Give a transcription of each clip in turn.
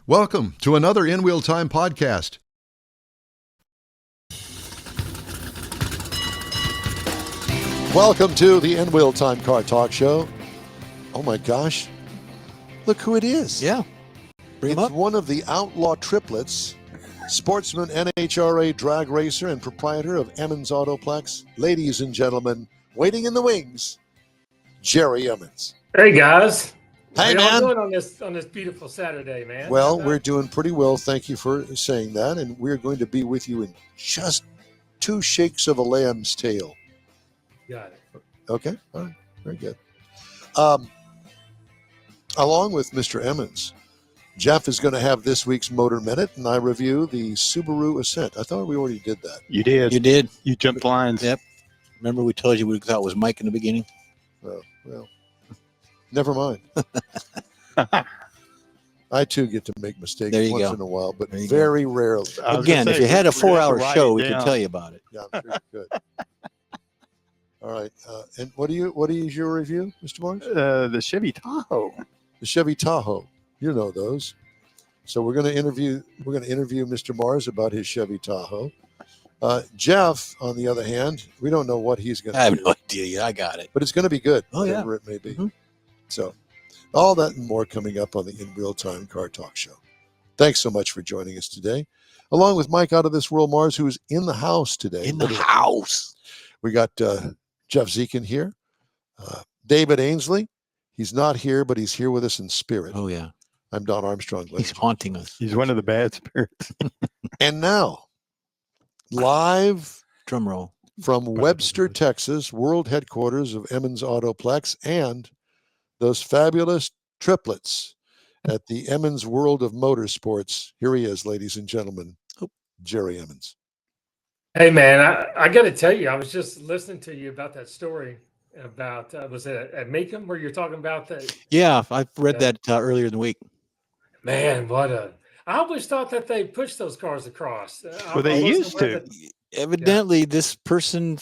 Welcome to another InWheelTime podcast. Welcome to the InWheelTime Car Talk Show. Oh my gosh, look who it is. Yeah. It's one of the outlaw triplets, sportsman, NHRA drag racer, and proprietor of Emmons Autoplex. Ladies and gentlemen, waiting in the wings, Jerry Emmons. Hey guys. Hey, How y'all man. doing on this beautiful Saturday, man? Well, we're doing pretty well. Thank you for saying that. And we're going to be with you in just 2 shakes of a lamb's tail. Got it. Okay. All right. Very good. Along with Mr. Emmons, Jeff is going to have this week's Motor Minute, and I review the Subaru Ascent. I thought we already did that. You did. You did. You jumped lines. Yep. Remember we told you we thought it was Mike in the beginning? Oh, well, never mind. I, too, get to make mistakes once in a while, but very rarely. Again, if you had a 4-hour show, we could tell you about it. Yeah, I'm sure you could. All right. And what is your review, Mr. Mars? The Chevy Tahoe. The Chevy Tahoe. You know those. So we're going to interview Mr. Mars about his Chevy Tahoe. Jeff, on the other hand, we don't know what he's going to do. I have no idea yet. I got it. But it's going to be good, Oh, yeah. whatever it may be. Mm-hmm. So all that and more coming up on the InWheelTime Car Talk Show. Thanks so much for joining us today. Along with Mike Out of This World Mars, who is in the house today. In the house. We got Jeff Zekin here. David Ainsley. He's not here, but he's here with us in spirit. Oh, yeah. I'm Don Armstrong. He's haunting us. He's one of the bad spirits. And now, live drum roll from Webster, Texas, world headquarters of Emmons Autoplex, and those fabulous triplets at the Emmons World of Motorsports. Here he is, ladies and gentlemen, Jerry Emmons. Hey man, I got to tell you, I was just listening to you about that story about was it at Macomb where you're talking about that? Yeah, I read that earlier in the week. Man, I always thought that they pushed those cars across. Well, they used to. Evidently, this person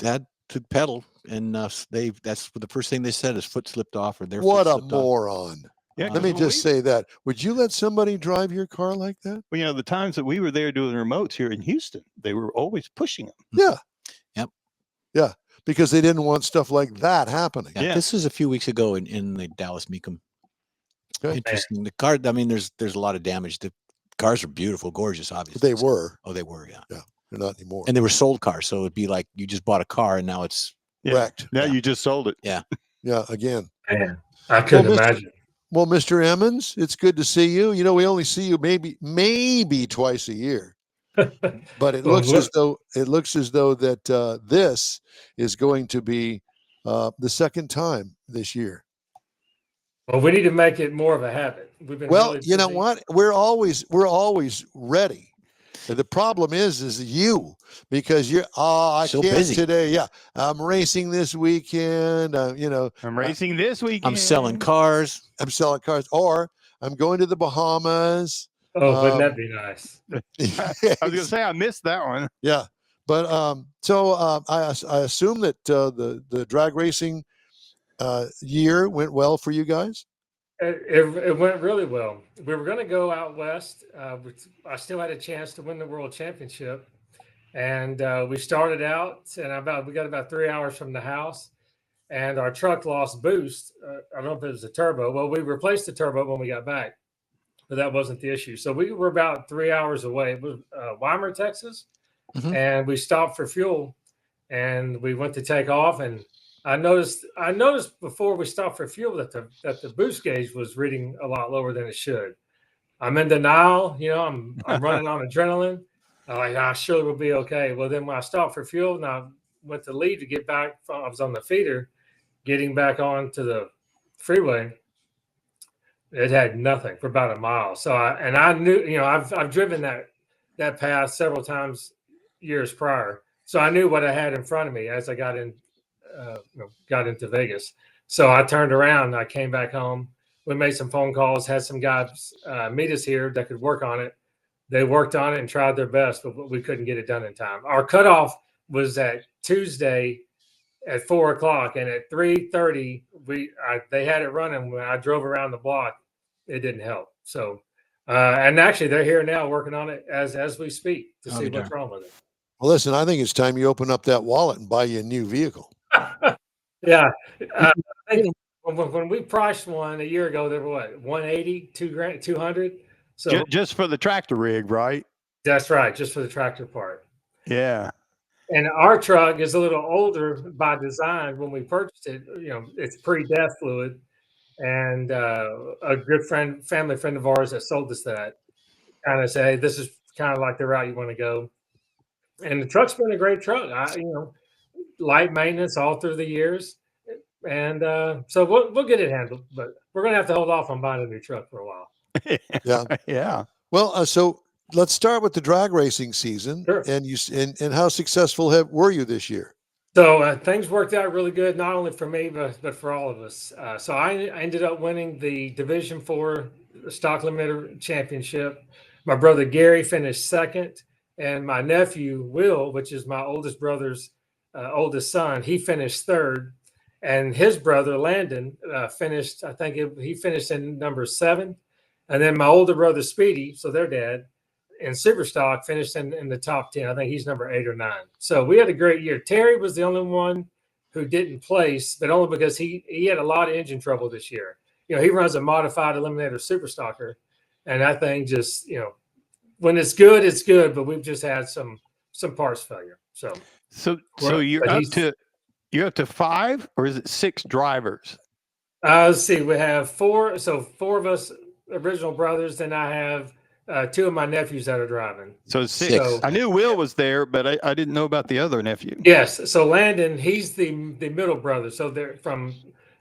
had to pedal, and that's the first thing they said. His foot slipped off, or their what foot a slipped moron! Off. Yeah, let me just say that. Would you let somebody drive your car like that? Well, you know, the times that we were there doing remotes here in Houston, they were always pushing them. Yeah. Yep. Yeah, because they didn't want stuff like that happening. Yeah. This was a few weeks ago in the Dallas Mecum. Okay. Interesting. The car. I mean, there's a lot of damage. The cars are beautiful, gorgeous, obviously. They were. Oh, they were. Yeah. Yeah. They're not anymore. And they were sold cars, so it'd be like you just bought a car and now it's wrecked. Now you just sold it. Yeah. Yeah. Again. Man, I couldn't imagine. Well, Mr. Emmons, it's good to see you. You know, we only see you maybe twice a year, but it looks as though that this is going to be the second time this year. Well, we need to make it more of a habit. We've been you know what? We're always ready. The problem is you, because you're I so can't busy today. Yeah, I'm racing this weekend. I'm racing this weekend. I'm selling cars. Or I'm going to the Bahamas. Oh, wouldn't that be nice? I was going to say I missed that one. Yeah, but I assume that the drag racing year went well for you guys. It went really well. We were going to go out west. I still had a chance to win the world championship, and we started out, and we got about 3 hours from the house, and our truck lost boost. I don't know if it was a turbo. Well, we replaced the turbo when we got back, but that wasn't the issue. So we were about 3 hours away. It was Weimar, Texas, and we stopped for fuel, and we went to take off, and I noticed before we stopped for fuel that the boost gauge was reading a lot lower than it should. I'm in denial, I'm running on adrenaline. I'm like, I surely will be okay. Well, then when I stopped for fuel and I went to leave to get back, I was on the feeder, getting back onto the freeway. It had nothing for about a mile. So I knew, I've driven that path several times years prior. So I knew what I had in front of me as I got into Vegas. So I turned around, I came back home. We made some phone calls, had some guys meet us here that could work on it. They worked on it and tried their best, but we couldn't get it done in time. Our cutoff was at Tuesday at 4 o'clock, and at 3:30, they had it running. When I drove around the block, it didn't help. So And actually, they're here now working on it as we speak to I'll see be what's darned. wrong with it. Well, listen, I think it's time you open up that wallet and buy you a new vehicle. Yeah. I think when we priced one a year ago, they were what, 180, 200. So Just for the tractor rig, right? that's right, just for the tractor part. Yeah. And our truck is a little older by design. When we purchased it, it's pre-death fluid. And a good family friend of ours that sold us that kind of say, this is kind of like the route you want to go. And the truck's been a great truck. Light maintenance all through the years. And so we'll get it handled, but we're going to have to hold off on buying a new truck for a while. Yeah. Yeah. Well, so let's start with the drag racing season. Sure. And how successful were you this year? So things worked out really good, not only for me, but for all of us. So I ended up winning the Division IV Stock Eliminator Championship. My brother Gary finished second, and my nephew Will, which is my oldest brother's oldest son, he finished third. And his brother Landon finished, he finished in number 7. And then my older brother Speedy, so their dad, in Superstock finished in the top 10. I think he's number 8 or 9. So we had a great year. Terry was the only one who didn't place, but only because he had a lot of engine trouble this year. He runs a modified Eliminator Superstocker, and that thing just, when it's good, but we've just had some parts failure. So you're but up to 5, or is it 6 drivers? let's see, we have 4. So 4 of us original brothers. Then I have 2 of my nephews that are driving. So 6. So, I knew Will was there, but I didn't know about the other nephew. yes. So Landon, he's the middle brother. So they're from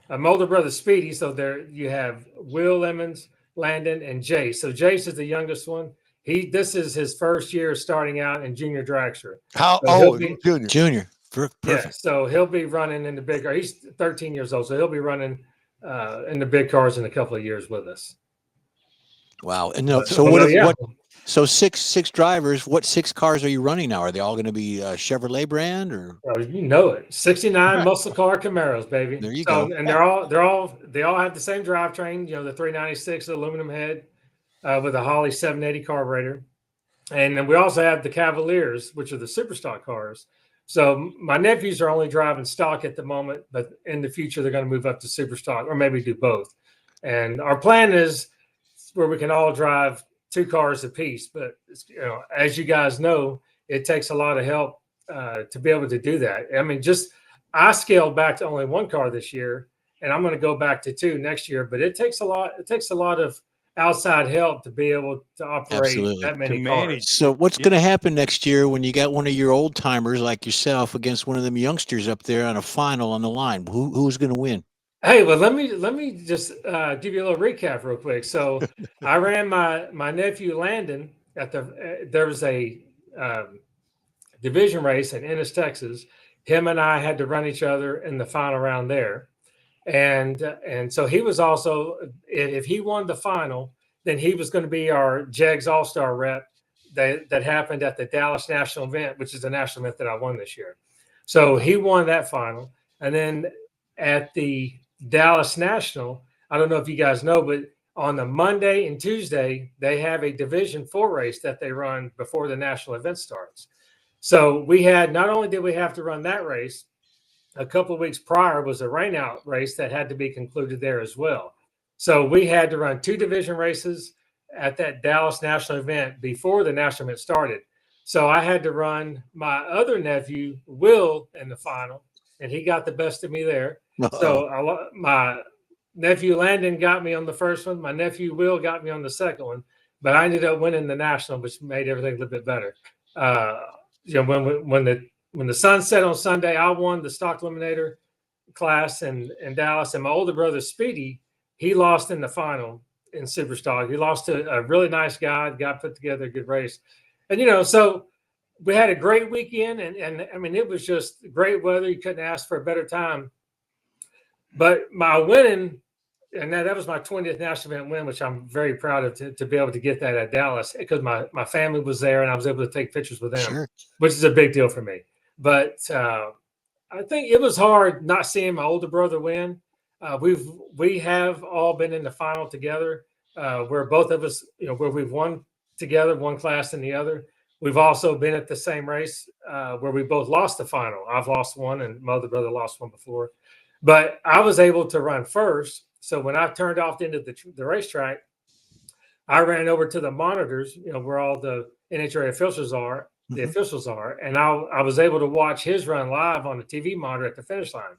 my older brother Speedy. So there you have Will Emmons, Landon, and Jace. So Jace is the youngest one. This is his first year starting out in junior dragster. How So he'll old? be- Junior. Perfect. Yeah, so he'll be running in the big car. He's 13 years old, so he'll be running in the big cars in a couple of years with us. Wow. And so six drivers, what 6 cars are you running now? Are they all going to be Chevrolet brand or? Oh, you know it. 69 muscle car Camaros, baby. There you go. And they all have the same drivetrain, the 396 aluminum head with a Holley 780 carburetor. And then we also have the Cavaliers, which are the super stock cars. So my nephews are only driving stock at the moment, but in the future they're going to move up to super stock, or maybe do both. And our plan is where we can all drive 2 cars apiece. But as you guys know, it takes a lot of help to be able to do that. I mean, I scaled back to only 1 car this year, and I'm going to go back to 2 next year. But it takes a lot. It takes a lot of outside help to be able to operate that many cars. So what's going to happen next year when you got one of your old timers like yourself against one of them youngsters up there on a final on the line? Who's going to win? Hey, well, let me just give you a little recap real quick. So I ran my nephew Landon there was a division race in Ennis, Texas. Him and I had to run each other in the final round there. And so he was also, if he won the final, then he was going to be our JEGS All-Star rep that happened at the Dallas National event, which is the national event that I won this year. So he won that final. And then at the Dallas National, I don't know if you guys know, but on the Monday and Tuesday, they have a Division IV race that they run before the national event starts. So not only did we have to run that race, a couple of weeks prior was a rainout race that had to be concluded there as well. So we had to run 2 division races at that Dallas national event before the national event started. So I had to run my other nephew, Will, in the final, and he got the best of me there. So my nephew Landon got me on the first one. My nephew Will got me on the second one, but I ended up winning the national, which made everything a little bit better. When the sun set on Sunday, I won the stock eliminator class in Dallas, and my older brother Speedy, he lost in the final in Superstock. He lost to a really nice guy. The guy put together a good race, and so we had a great weekend, and I mean it was just great weather. You couldn't ask for a better time. But my winning, and that was my 20th national event win, which I'm very proud of to be able to get that at Dallas because my family was there and I was able to take pictures with them, which is a big deal for me. But I think it was hard not seeing my older brother win. We have all been in the final together, where both of us, where we've won together, one class and the other. We've also been at the same race where we both lost the final. I've lost one, and my other brother lost one before. But I was able to run first. So when I turned off into the racetrack, I ran over to the monitors, where all the NHRA officials are, and I was able to watch his run live on the TV monitor at the finish line.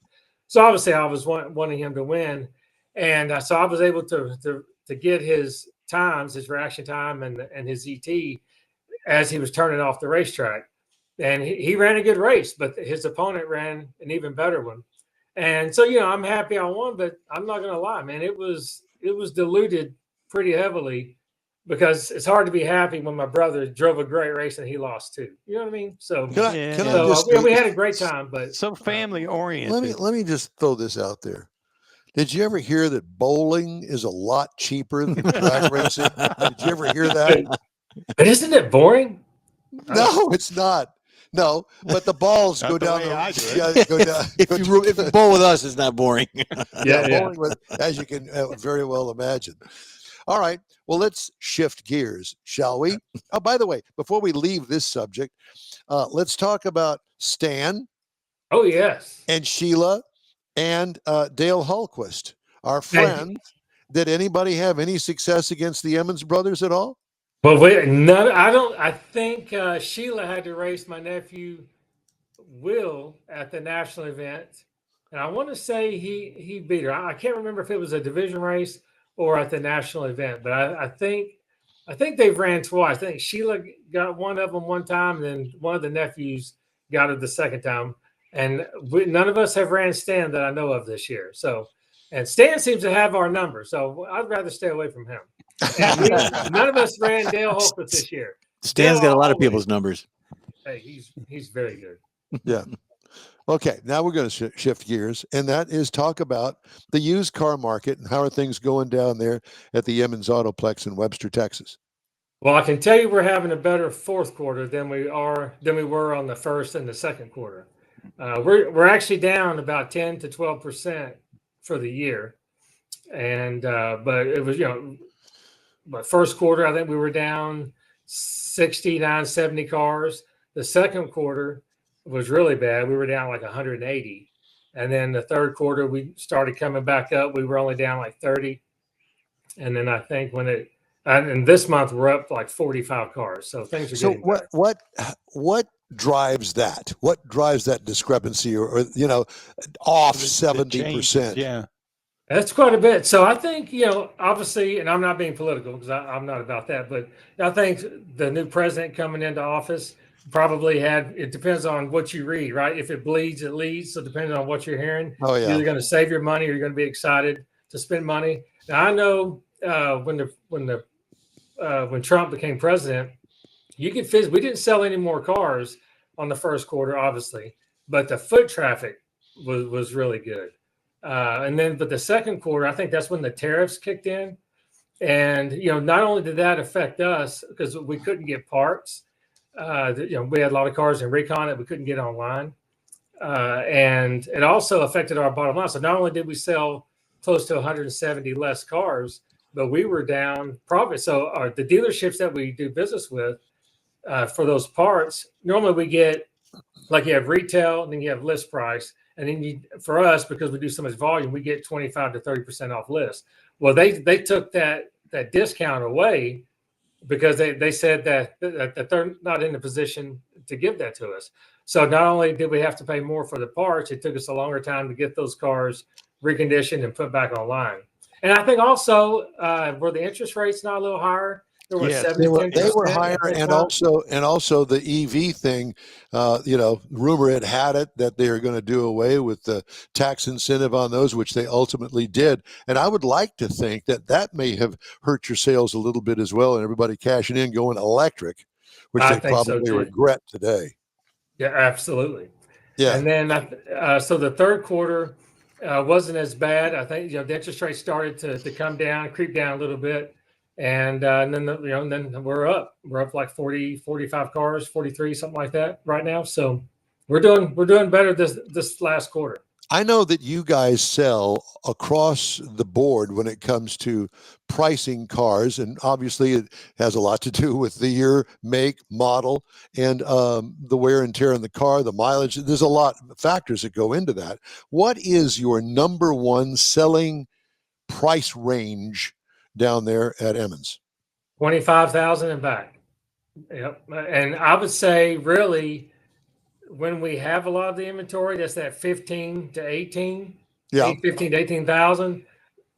So obviously I was wanting him to win. And so I was able to get his times, his reaction time and his ET as he was turning off the racetrack. And he ran a good race, but his opponent ran an even better one. And so, I'm happy I won, but I'm not going to lie, man, it was diluted pretty heavily because it's hard to be happy when my brother drove a great race and he lost too. You know what I mean? So, we had a great time, but so family oriented. Let me just throw this out there. Did you ever hear that bowling is a lot cheaper than drag racing? Did you ever hear that? But isn't it boring? No, it's not. No, but the balls go down. Go down. If you bowl with us, it's not boring. Bowling with, as you can very well imagine. All right. Well, let's shift gears, shall we? Oh, by the way, before we leave this subject, let's talk about Stan. Oh, yes. And Sheila and Dale Hallquist, our friends. Did anybody have any success against the Emmons brothers at all? Well, none. I think Sheila had to race my nephew Will at the national event, and I want to say he beat her. I can't remember if it was a division race or at the national event, but I think they've ran twice. I think Sheila got one of them one time, and then one of the nephews got it the second time. And none of us have ran Stan that I know of this year. So, and Stan seems to have our number, so I'd rather stay away from him. And none of us ran Dale Holford this year. Stan's got a lot of people's numbers. Hey, he's very good. Yeah. Okay, now we're going to shift gears, and that is talk about the used car market and how are things going down there at the Emmons Autoplex in Webster, Texas. Well, I can tell you we're having a better fourth quarter than we were on the first and the second quarter. We're actually down about 10 to 12% for the year, and but it was but first quarter I think we were down 69, 70 cars. The second quarter was really bad. We were down like 180, and then the third quarter we started coming back up. We were only down like 30, and then I think and this month we're up like 45 cars. So things are getting better. What drives that? What drives that discrepancy or off 70%? Yeah. That's quite a bit. So I think, obviously, and I'm not being political because I'm not about that, but I think the new president coming into office probably it depends on what you read, right? If it bleeds, it leads. So depending on what you're hearing, you're either going to save your money or you're going to be excited to spend money. Now, I know when Trump became president, we didn't sell any more cars on the first quarter, obviously, but the foot traffic was really good. But the second quarter, I think that's when the tariffs kicked in. And, not only did that affect us because we couldn't get parts, we had a lot of cars in recon that we couldn't get online. And it also affected our bottom line. So not only did we sell close to 170 less cars, but we were down profit. So the dealerships that we do business with for those parts, normally we get, like you have retail and then you have list price. And then for us, because we do so much volume, we get 25 to 30% off list. Well, they took that discount away because they said that they're not in a position to give that to us. So not only did we have to pay more for the parts, it took us a longer time to get those cars reconditioned and put back online. And I think also were the interest rates not a little higher? They were higher, and also the EV thing. Rumor had it that they were going to do away with the tax incentive on those, which they ultimately did. And I would like to think that may have hurt your sales a little bit as well, and everybody cashing in going electric, which they probably regret today. Yeah, absolutely. Yeah, and then so the third quarter wasn't as bad. I think the interest rates started to come down, creep down a little bit. And then we're up like 40, 45 cars, 43, something like that right now. So we're doing better this last quarter. I know that you guys sell across the board when it comes to pricing cars, and obviously it has a lot to do with the year, make, model, and the wear and tear in the car, the mileage. There's a lot of factors that go into that. What is your number one selling price range down there at Emmons? 25,000 and back. Yep. And I would say really when we have a lot of the inventory, that's that 15 to 18, Yeah. 15 to 18,000.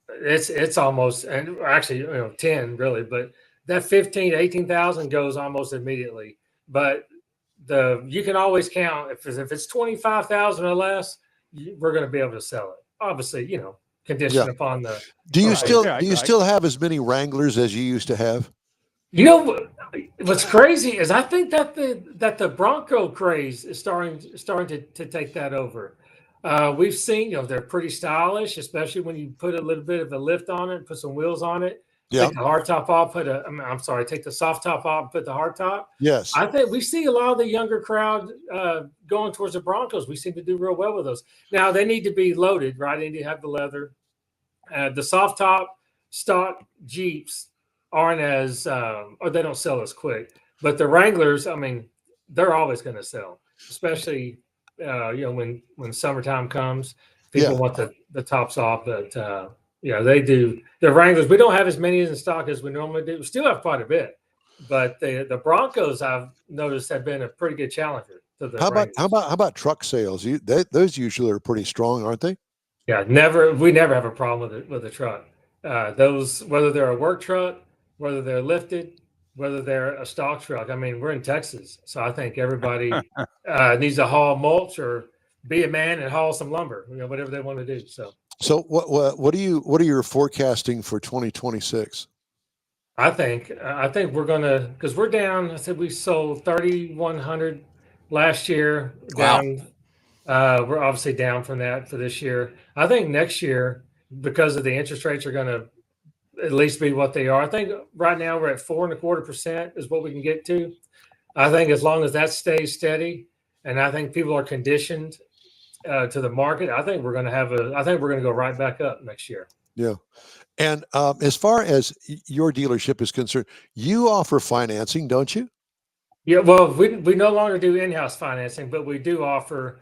It's almost, and actually, 10 really, but that 15 to 18,000 goes almost immediately. But you can always count if it's 25,000 or less, we're going to be able to sell it. Obviously, conditioned upon the. Do you Right. still have as many Wranglers as you used to have? What's crazy is I think that the Bronco craze is starting to take that over. We've seen, they're pretty stylish, especially when you put a little bit of a lift on it, put some wheels on it. Yeah. Take the hard top off, take the soft top off, put the hard top. Yes. I think we see a lot of the younger crowd going towards the Broncos. We seem to do real well with those. Now they need to be loaded, right? They need to have the leather. The soft top stock Jeeps aren't as, or they don't sell as quick. But the Wranglers, they're always going to sell, especially when summertime comes. People want the tops off, but they do. The Wranglers, we don't have as many in stock as we normally do. We still have quite a bit, but the Broncos I've noticed have been a pretty good challenger to the Wranglers. How about truck sales? Those usually are pretty strong, aren't they? Yeah, we never have a problem with the truck. Those, whether they're a work truck, whether they're lifted, whether they're a stock truck. We're in Texas, so I think everybody needs to haul mulch or be a man and haul some lumber, whatever they want to do. So what are your forecasting for 2026? I think we're gonna, because we're down. I said we sold 3,100 last year. Down. Wow. We're obviously down from that for this year. I think next year, because of the interest rates, are going to at least be what they are. I think right now we're at 4.25% is what we can get to. I think as long as that stays steady, and I think people are conditioned to the market, I think we're going to go right back up next year. Yeah. And as far as your dealership is concerned, you offer financing, don't you? Yeah. Well, we no longer do in-house financing, but we do offer,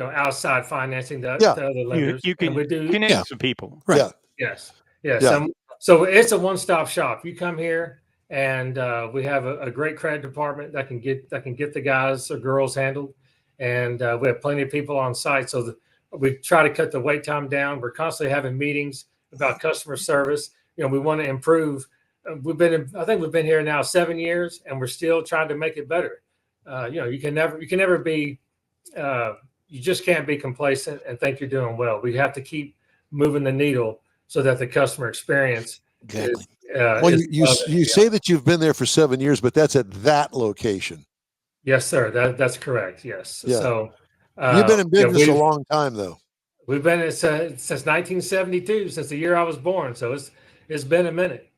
outside financing to other lenders. You can connect some people. Right. Yeah. Yes. Yeah. So it's a one-stop shop. You come here, and we have a great credit department that can get the guys or girls handled, and we have plenty of people on site. So we try to cut the wait time down. We're constantly having meetings about customer service. We want to improve. I think we've been here now 7 years, and we're still trying to make it better. You can never be. You just can't be complacent and think you're doing well. We have to keep moving the needle so that the customer experience. Exactly. You say that you've been there for 7 years, but that's at that location. Yes, sir. That's correct. Yes. Yeah. So you've been in business a long time, though. We've been since 1972, since the year I was born. So it's been a minute.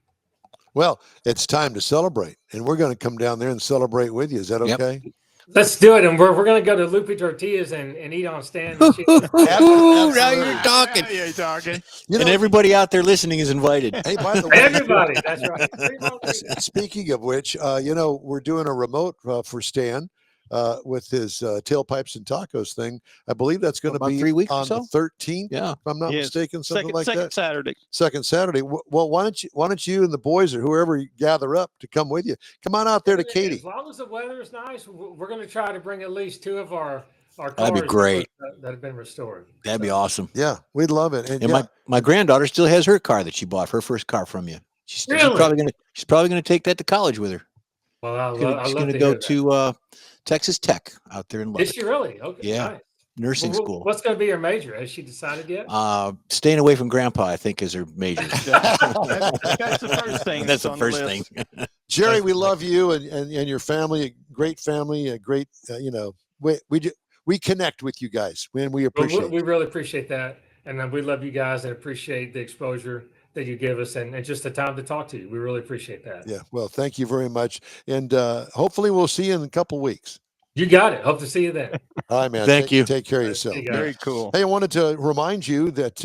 Well, it's time to celebrate, and we're going to come down there and celebrate with you. Is that okay? Yep. Let's do it, and we're going to go to Lupe Tortillas and eat on stand. Ooh, now you're talking. Yeah, you're talking. And everybody out there listening is invited. Hey, by the way, everybody. That's right. Speaking of which, we're doing a remote for Stan with his tailpipes and tacos thing. I believe that's going to be 3 weeks on the 13th. Yeah, if I'm not mistaken, something like that. Second Saturday. Well, why don't you and the boys or whoever gather up to come with you? Come on out there to Katy. As long as the weather is nice, we're going to try to bring at least 2 of our cars. That'd be great. That have been restored. That'd be awesome. Yeah, we'd love it. And my granddaughter still has her car that she bought, her first car from you. She's probably gonna take that to college with her. Well, she's gonna go to Texas Tech out there in Lubbock. Is she really? Okay. Yeah. Nice. Nursing school. What's going to be your major? Has she decided yet? Staying away from grandpa, I think, is her major. That's the first thing. That's the first thing. Jerry, we love you and your family. A great family. A great, we connect with you guys, and we appreciate. We really appreciate that, and we love you guys and appreciate the exposure that you give us and just the time to talk to you. We really appreciate that. Yeah. Well, thank you very much, and hopefully we'll see you in a couple weeks. You got it. Hope to see you then. All right, man. Thank you. Take care of yourself. See you guys. Very cool. Hey, I wanted to remind you that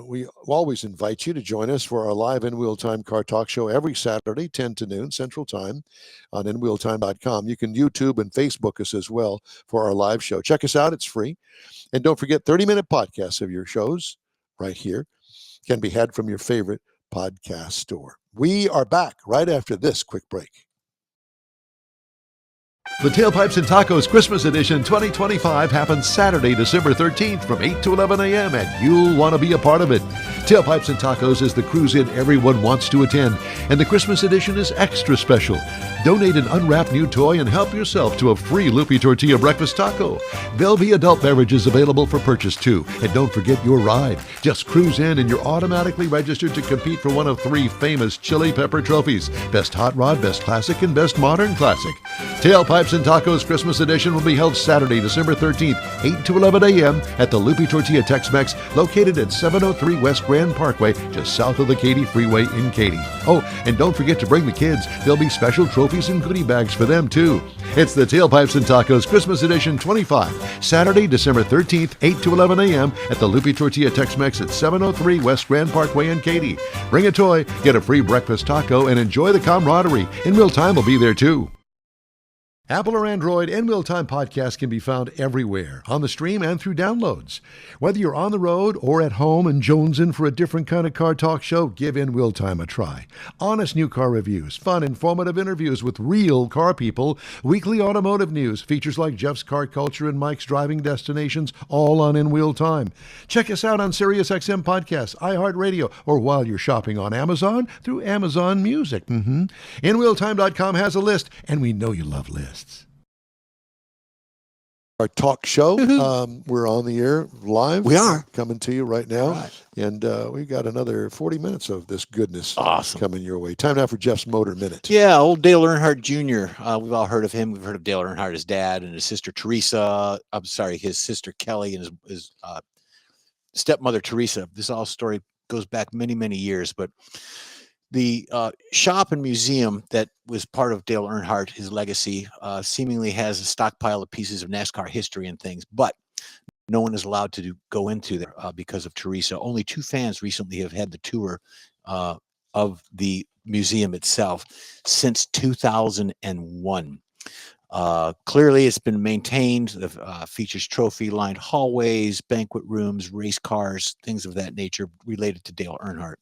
we always invite you to join us for our live InWheelTime Car Talk Show every Saturday, 10 to noon Central Time on InWheelTime.com. You can YouTube and Facebook us as well for our live show. Check us out. It's free. And don't forget, 30-minute podcasts of your shows right here can be had from your favorite podcast store. We are back right after this quick break. The Tailpipes and Tacos Christmas Edition 2025 happens Saturday, December 13th from 8 to 11 a.m. and you'll want to be a part of it. Tailpipes and Tacos is the cruise-in everyone wants to attend, and the Christmas edition is extra special. Donate an unwrapped new toy and help yourself to a free Loopy Tortilla breakfast taco. There'll be adult beverages available for purchase too. And don't forget your ride. Just cruise in and you're automatically registered to compete for one of 3 famous Chili Pepper trophies: Best Hot Rod, Best Classic, and Best Modern Classic. Tailpipes and Tacos Christmas Edition will be held Saturday, December 13th, 8 to 11 a.m. at the Loopy Tortilla Tex-Mex, located at 703 West Grand Parkway, just south of the Katy Freeway in Katy. Oh, and don't forget to bring the kids. There'll be special trophies and goodie bags for them too. It's the Tailpipes and Tacos Christmas Edition 25, Saturday, December 13th, 8 to 11 a.m. at the Loopy Tortilla Tex-Mex at 703 West Grand Parkway in Katy. Bring a toy, get a free breakfast taco, and enjoy the camaraderie. InWheelTime will be there too. Apple or Android, InWheelTime podcast can be found everywhere, on the stream and through downloads. Whether you're on the road or at home and jonesing for a different kind of car talk show, give InWheelTime a try. Honest new car reviews, fun, informative interviews with real car people, weekly automotive news, features like Jeff's Car Culture and Mike's Driving Destinations, all on InWheelTime. Check us out on SiriusXM Podcasts, iHeartRadio, or while you're shopping on Amazon through Amazon Music. InWheelTime.com has a list, and we know you love lists. Our talk show. We're on the air live. We are. Coming to you right now. Right. And we've got another 40 minutes of this goodness Awesome. coming your way. Time now for Jeff's Motor Minute. Yeah, old Dale Earnhardt Jr. We've all heard of him. We've heard of Dale Earnhardt, his dad, and his sister Teresa. I'm sorry, his sister Kelly and his stepmother Teresa. This all story goes back many, many years, but the shop and museum that was part of Dale Earnhardt, his legacy, seemingly has a stockpile of pieces of NASCAR history and things, but no one is allowed to go into there because of Teresa. Only 2 fans recently have had the tour of the museum itself since 2001. Clearly, it's been maintained. Features trophy-lined hallways, banquet rooms, race cars, things of that nature related to Dale Earnhardt.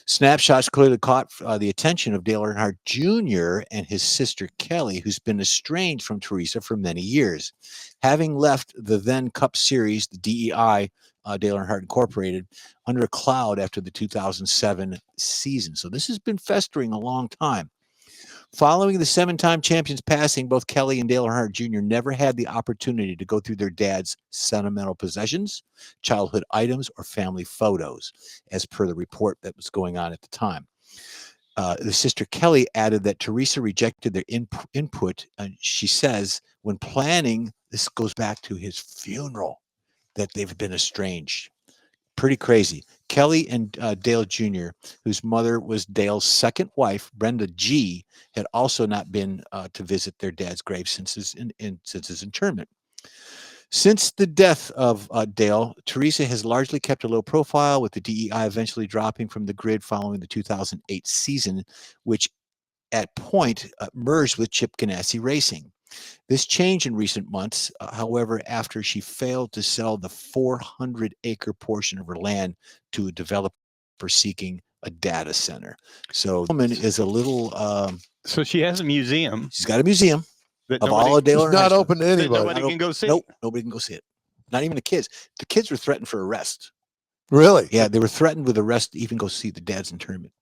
Snapshots clearly caught the attention of Dale Earnhardt Jr. and his sister Kelly, who's been estranged from Teresa for many years. Having left the then Cup Series, the DEI, Dale Earnhardt Incorporated, under a cloud after the 2007 season. So this has been festering a long time. Following the 7-time champions passing, both Kelly and Dale Earnhardt Jr. never had the opportunity to go through their dad's sentimental possessions, childhood items, or family photos, as per the report that was going on at the time. The sister Kelly added that Teresa rejected their input, and she says, when planning, this goes back to his funeral, that they've been estranged. Pretty crazy. Kelly and Dale Jr., whose mother was Dale's second wife, Brenda G., had also not been to visit their dad's grave since his internment. Since the death of Dale, Teresa has largely kept a low profile, with the DEI eventually dropping from the grid following the 2008 season, which at point merged with Chip Ganassi Racing. This changed in recent months, however, after she failed to sell the 400-acre portion of her land to a developer seeking a data center. So the woman is a little... So she has a museum. She's got a museum that of all of Dale It's not open to anybody. Nobody can go see. Nope, nobody can go see it. Not even the kids. The kids were threatened for arrest. Really? Yeah, they were threatened with arrest to even go see the dad's internment.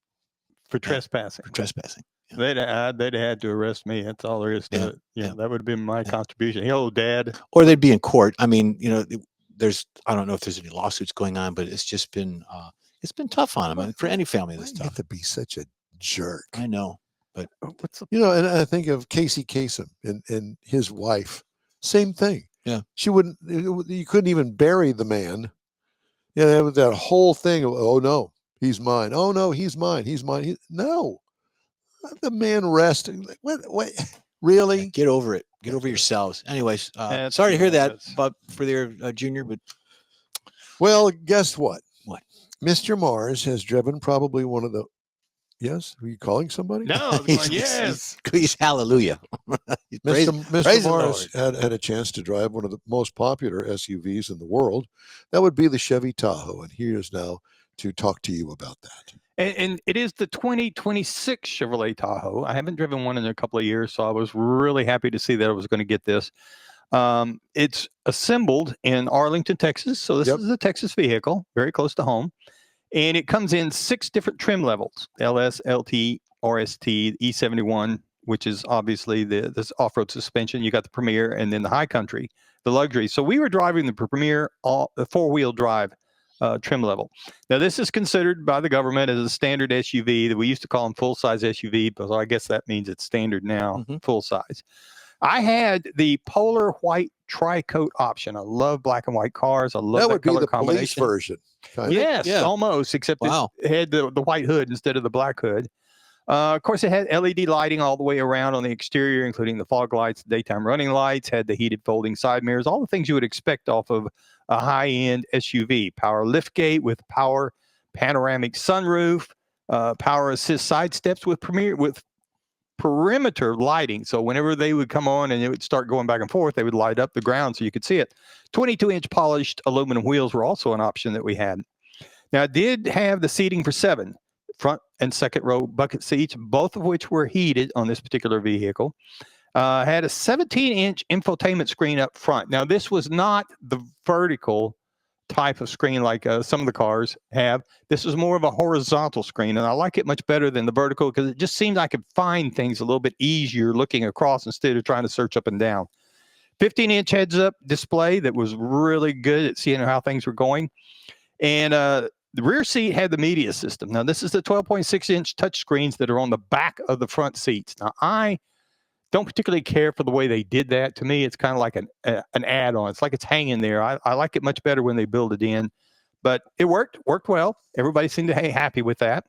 For trespassing. For trespassing. They'd had to arrest me. That's all there is to it. Yeah, that would have been my contribution. Hello, Dad. Or they'd be in court. I mean, I don't know if there's any lawsuits going on, but it's just been tough on them. I mean, for any family that's You have tough. to be such a jerk. I know, but And I think of Casey Kasem and his wife. Same thing. Yeah. She wouldn't. You couldn't even bury the man. Yeah, there was that whole thing of, oh no, he's mine. Oh no, he's mine. He's mine. No, let the man rest. Like, what? Really? get over it. Get over yourselves. Anyways, That's sorry to hear what it that, is. but for their junior, but Well, guess what? What? Mr. Mars has driven probably one of the. Yes, are you calling somebody? No, I was going, yes. he's hallelujah. Praise Mr. the Mars had a chance to drive one of the most popular SUVs in the world. That would be the Chevy Tahoe, and he is now to talk to you about that. And it is the 2026 Chevrolet Tahoe. I haven't driven one in a couple of years, so I was really happy to see that I was going to get this. It's assembled in Arlington, Texas. So this is a Texas vehicle, very close to home. And it comes in 6 different trim levels: LS, LT, RST, E71, which is obviously this off-road suspension. You got the Premier, and then the High Country, the luxury. So we were driving the Premier, the 4-wheel drive trim level. Now, this is considered by the government as a standard SUV that we used to call them full-size SUV, but I guess that means it's standard now, full-size. I had the polar white tri-coat option. I love black and white cars. I love that color combination. Police version. Yes, almost, except it had the white hood instead of the black hood. Of course, it had LED lighting all the way around on the exterior, including the fog lights, daytime running lights, had the heated folding side mirrors, all the things you would expect off of a high-end SUV. Power liftgate with power panoramic sunroof, power assist side steps with perimeter lighting. So whenever they would come on and it would start going back and forth, they would light up the ground so you could see it. 22-inch polished aluminum wheels were also an option that we had. Now, it did have the seating for 7 front and second row bucket seats, both of which were heated on this particular vehicle. Had a 17-inch infotainment screen up front. Now, this was not the vertical type of screen like some of the cars have. This is more of a horizontal screen, and I like it much better than the vertical because it just seemed I could find things a little bit easier looking across instead of trying to search up and down. 15-inch heads-up display that was really good at seeing how things were going. And the rear seat had the media system. Now, this is the 12.6-inch touch screens that are on the back of the front seats. Now, I don't particularly care for the way they did that. To me, it's kind of like an add-on. It's like it's hanging there. I like it much better when they build it in. But it worked well. Everybody seemed to be happy with that.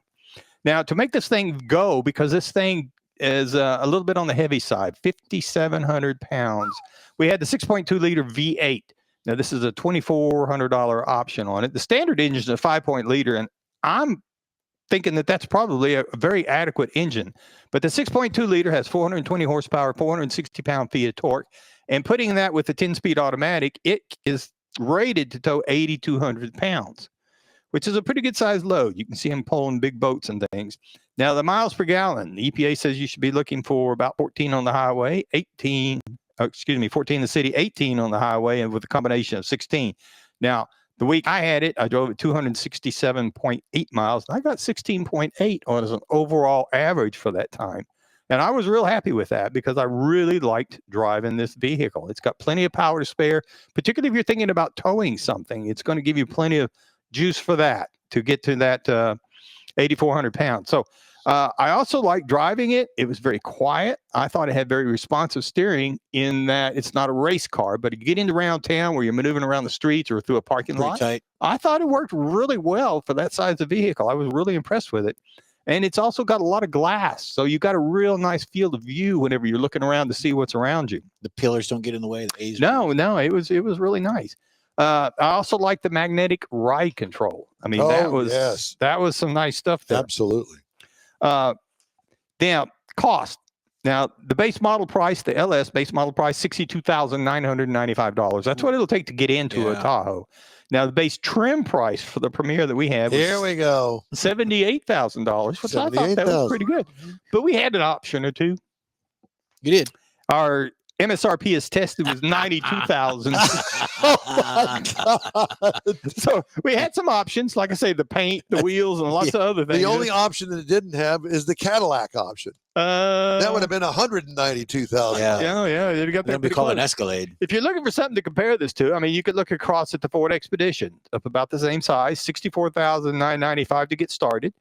Now, to make this thing go, because this thing is a little bit on the heavy side, 5,700 pounds, we had the 6.2-liter V8. Now, this is a $2,400 option on it. The standard engine is a 5-point-liter, and I'm thinking that that's probably a very adequate engine. But the 6.2-liter has 420 horsepower, 460 pound-feet of torque. And putting that with the 10-speed automatic, it is rated to tow 8,200 pounds, which is a pretty good-sized load. You can see them pulling big boats and things. Now, the miles per gallon, the EPA says you should be looking for about 14 on the highway, 14 in the city, 18 on the highway, and with a combination of 16. Now, the week I had it, I drove it 267.8 miles. And I got 16.8 on as an overall average for that time. And I was real happy with that because I really liked driving this vehicle. It's got plenty of power to spare, particularly if you're thinking about towing something. It's going to give you plenty of juice for that to get to that 8,400 pounds. So I also like driving it. It was very quiet. I thought it had very responsive steering in that it's not a race car, but you get into around town where you're maneuvering around the streets or through a parking lot. Tight. I thought it worked really well for that size of vehicle. I was really impressed with it. And it's also got a lot of glass. So you got a real nice field of view whenever you're looking around to see what's around you. The pillars don't get in the way. No, it was really nice. I also like the magnetic ride control. I mean, that was some nice stuff there. Absolutely. Now, cost. Now, the base model price, the LS base model price, $62,995. That's what it'll take to get into a Tahoe. Now, the base trim price for the Premier that we had was $78,000, which I thought that was pretty good. But we had an option or two. You did. Our MSRP as tested was $92,000. Oh my God. So we had some options, like I say, the paint, the wheels, and lots of other things. The only option that it didn't have is the Cadillac option. That would have been $192,000. Yeah. You got that. We call it an Escalade. If you're looking for something to compare this to, I mean, you could look across at the Ford Expedition of about the same size, $64,995 to get started.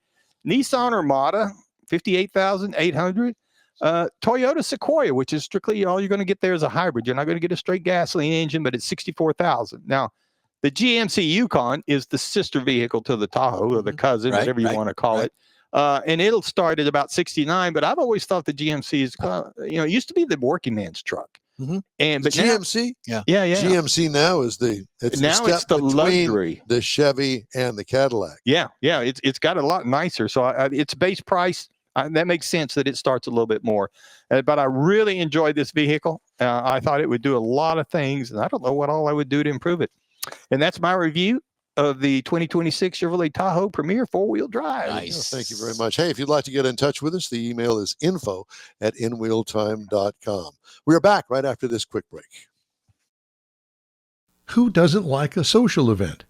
Nissan Armada, $58,800. Toyota Sequoia, which is strictly all you're going to get there is a hybrid. You're not going to get a straight gasoline engine, but it's $64,000. Now, the GMC Yukon is the sister vehicle to the Tahoe, or the cousin, whatever you want to call it. And it'll start at about $69,000. But I've always thought the GMC is, it used to be the working man's truck. And The but now, GMC, yeah. GMC now is it's Now the it's step the between luxury. the Chevy and the Cadillac. Yeah, it's got a lot nicer. So its base price, that makes sense that it starts a little bit more. But I really enjoyed this vehicle. I thought it would do a lot of things, and I don't know what all I would do to improve it. And that's my review of the 2026 Chevrolet Tahoe Premier 4-wheel drive. Nice. Thank you very much. Hey, if you'd like to get in touch with us, the email is info@InWheelTime.com. We are back right after this quick break. Who doesn't like a social event?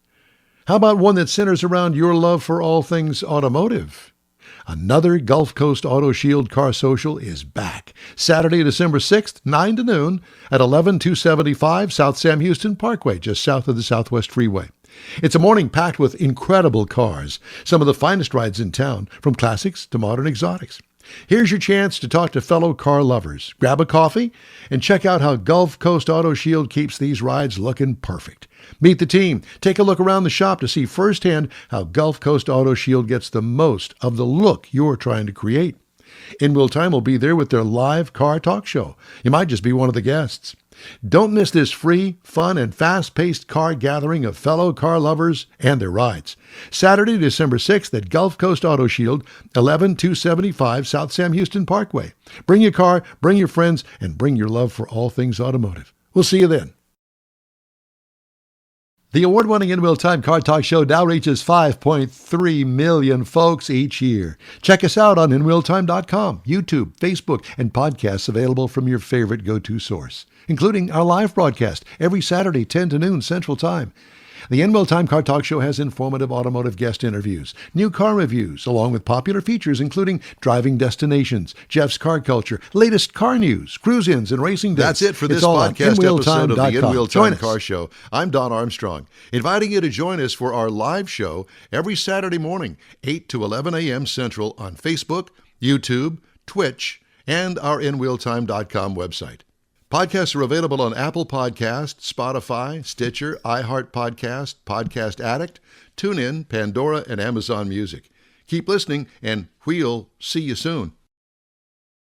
How about one that centers around your love for all things automotive? Another Gulf Coast Auto Shield Car Social is back. Saturday, December 6th, 9 to noon at 11275 South Sam Houston Parkway, just south of the Southwest Freeway. It's a morning packed with incredible cars, some of the finest rides in town, from classics to modern exotics. Here's your chance to talk to fellow car lovers. Grab a coffee and check out how Gulf Coast Auto Shield keeps these rides looking perfect. Meet the team. Take a look around the shop to see firsthand how Gulf Coast Auto Shield gets the most of the look you're trying to create. InWheelTime will be there with their live car talk show. You might just be one of the guests. Don't miss this free, fun, and fast-paced car gathering of fellow car lovers and their rides. Saturday, December 6th at Gulf Coast Auto Shield, 11275 South Sam Houston Parkway. Bring your car, bring your friends, and bring your love for all things automotive. We'll see you then. The award-winning InWheelTime Car Talk Show now reaches 5.3 million folks each year. Check us out on InWheelTime.com, YouTube, Facebook, and podcasts available from your favorite go-to source, including our live broadcast every Saturday, 10 to noon Central Time. The InWheelTime Car Talk Show has informative automotive guest interviews, new car reviews, along with popular features including driving destinations, Jeff's car culture, latest car news, cruise-ins, and racing days. That's it for this all podcast episode of the InWheelTime.com. InWheelTime Car Show. I'm Don Armstrong, inviting you to join us for our live show every Saturday morning, 8 to 11 a.m. Central on Facebook, YouTube, Twitch, and our InWheelTime.com website. Podcasts are available on Apple Podcasts, Spotify, Stitcher, iHeart Podcast, Podcast Addict, TuneIn, Pandora, and Amazon Music. Keep listening, and we'll see you soon.